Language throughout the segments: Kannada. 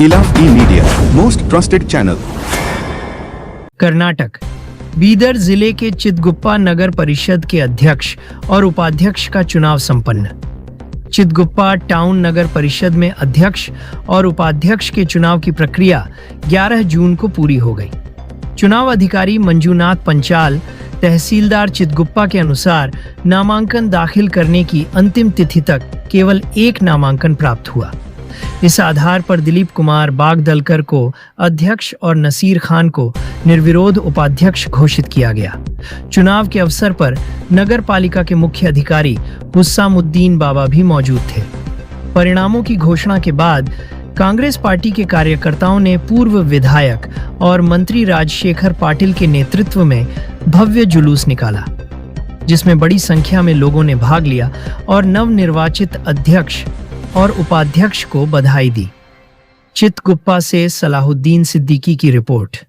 इलाफ ई media, most trusted channel. Karnataka Bidar जिले के चितगुप्पा नगर परिषद के अध्यक्ष और उपाध्यक्ष का चुनाव संपन्न। चितगुप्पा टाउन नगर परिषद में अध्यक्ष और उपाध्यक्ष के चुनाव की प्रक्रिया 11 जून को पूरी हो गई। चुनाव अधिकारी मंजूनाथ पंचाल, तहसीलदार चितगुप्पा के अनुसार नामांकन दाखिल करने की अंतिम तिथि तक केवल एक नामांकन प्राप्त हुआ। इस आधार पर दिलीप कुमार बागदलकर को अध्यक्ष और नसीर खान को निर्विरोध उपाध्यक्ष घोषित किया गया। चुनाव के अवसर पर नगर पालिका के मुख्य अधिकारी हुस्सामुद्दीन बाबा भी मौजूद थे। परिणामों की घोषणा के बाद कांग्रेस पार्टी के कार्यकर्ताओं ने पूर्व विधायक और मंत्री राजशेखर पाटिल के नेतृत्व में भव्य जुलूस निकाला, जिसमें बड़ी संख्या में लोगों ने भाग लिया और नवनिर्वाचित अध्यक्ष और उपाध्यक्ष को बधाई दी। चितगुप्पा से सलाहुद्दीन सिद्दीकी की रिपोर्ट।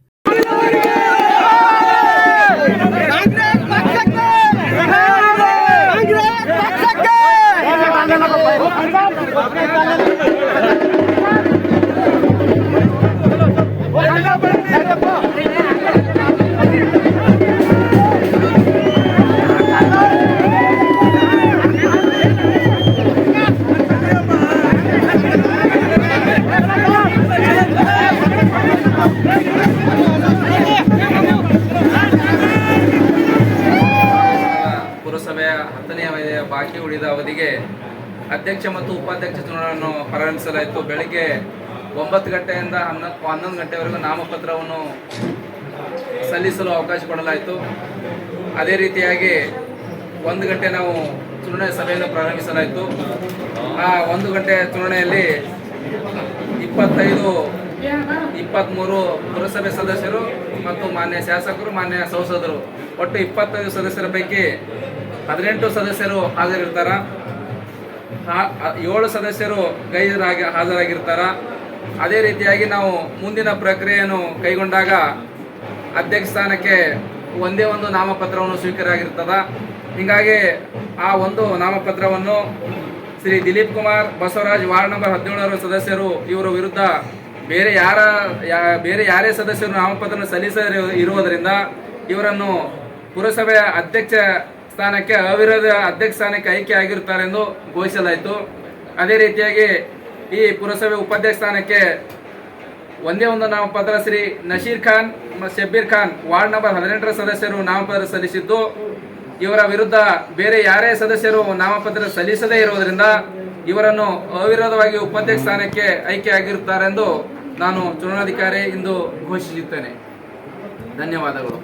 ಪುರಸಭೆಯ 10ನೇ ಅವಧಿಯ ಬಾಕಿ ಉಳಿದ ಅವಧಿಗೆ ಅಧ್ಯಕ್ಷ ಮತ್ತು ಉಪಾಧ್ಯಕ್ಷ ಚುನಾವಣೆಯನ್ನು ಪ್ರಾರಂಭಿಸಲಾಯಿತು. ಬೆಳಗ್ಗೆ 9 ಗಂಟೆಯಿಂದ 11 ಗಂಟೆವರೆಗೂ ನಾಮಪತ್ರವನ್ನು ಸಲ್ಲಿಸಲು ಅವಕಾಶ ಕೊಡಲಾಯಿತು. ಅದೇ ರೀತಿಯಾಗಿ 1 ಗಂಟೆ ನಾವು ಚುನಾವಣೆ ಸಭೆಯನ್ನು ಪ್ರಾರಂಭಿಸಲಾಯಿತು. ಆ 1 ಗಂಟೆ ಚುನಾವಣೆಯಲ್ಲಿ 25, 23 ಪುರಸಭೆ ಸದಸ್ಯರು ಮತ್ತು ಮಾನ್ಯ ಶಾಸಕರು, ಮಾನ್ಯ ಸಂಸದರು, ಒಟ್ಟು 25 ಸದಸ್ಯರ ಪೈಕಿ 18 ಸದಸ್ಯರು ಹಾಜರಿರ್ತಾರೆ. 7 ಸದಸ್ಯರು ಹಾಜರಾಗಿರ್ತಾರೆ. ಅದೇ ರೀತಿಯಾಗಿ ನಾವು ಮುಂದಿನ ಪ್ರಕ್ರಿಯೆಯನ್ನು ಕೈಗೊಂಡಾಗ ಅಧ್ಯಕ್ಷ ಸ್ಥಾನಕ್ಕೆ ಒಂದೇ ಒಂದು ನಾಮಪತ್ರವನ್ನು ಸ್ವೀಕಾರ ಆಗಿರ್ತದೆ. ಹೀಗಾಗಿ ಆ ಒಂದು ನಾಮಪತ್ರವನ್ನು ಶ್ರೀ ದಿಲೀಪ್ ಕುಮಾರ್ ಬಸವರಾಜ್ ವಾರ್ಡ್ ನಂಬರ್ 17ರ ಸದಸ್ಯರು ಇವರ ವಿರುದ್ಧ ಬೇರೆ ಯಾರೇ ಸದಸ್ಯರು ನಾಮಪತ್ರ ಸಲ್ಲಿಸದೇ ಇರುವುದರಿಂದ ಇವರನ್ನು ಪುರಸಭೆಯ ಅಧ್ಯಕ್ಷ ಸ್ಥಾನಕ್ಕೆ ಅವಿರೋಧ ಅಧ್ಯಕ್ಷ ಸ್ಥಾನಕ್ಕೆ ಆಯ್ಕೆ ಆಗಿರುತ್ತಾರೆಂದು ಘೋಷಿಸಲಾಯಿತು. ಅದೇ ರೀತಿಯಾಗಿ ಈ ಪುರಸಭೆ ಉಪಾಧ್ಯಕ್ಷ ಸ್ಥಾನಕ್ಕೆ ಒಂದೇ ಒಂದು ನಾಮಪತ್ರ ಶ್ರೀ ನಸೀರ್ ಖಾನ್ ಶಬ್ಬೀರ್ ಖಾನ್ ವಾರ್ಡ್ ನಂಬರ್ 18ರ ಸದಸ್ಯರು ನಾಮಪತ್ರ ಸಲ್ಲಿಸಿದ್ದು, ಇವರ ವಿರುದ್ಧ ಬೇರೆ ಯಾರೇ ಸದಸ್ಯರು ನಾಮಪತ್ರ ಸಲ್ಲಿಸದೇ ಇರುವುದರಿಂದ ಇವರನ್ನು ಅವಿರೋಧವಾಗಿ ಉಪಾಧ್ಯಕ್ಷ ಸ್ಥಾನಕ್ಕೆ ಆಯ್ಕೆ ಆಗಿರುತ್ತಾರೆಂದು ನಾನು ಚುನಾವಣಾಧಿಕಾರಿ ಇಂದು ಘೋಷಿಸುತ್ತೇನೆ. ಧನ್ಯವಾದಗಳು.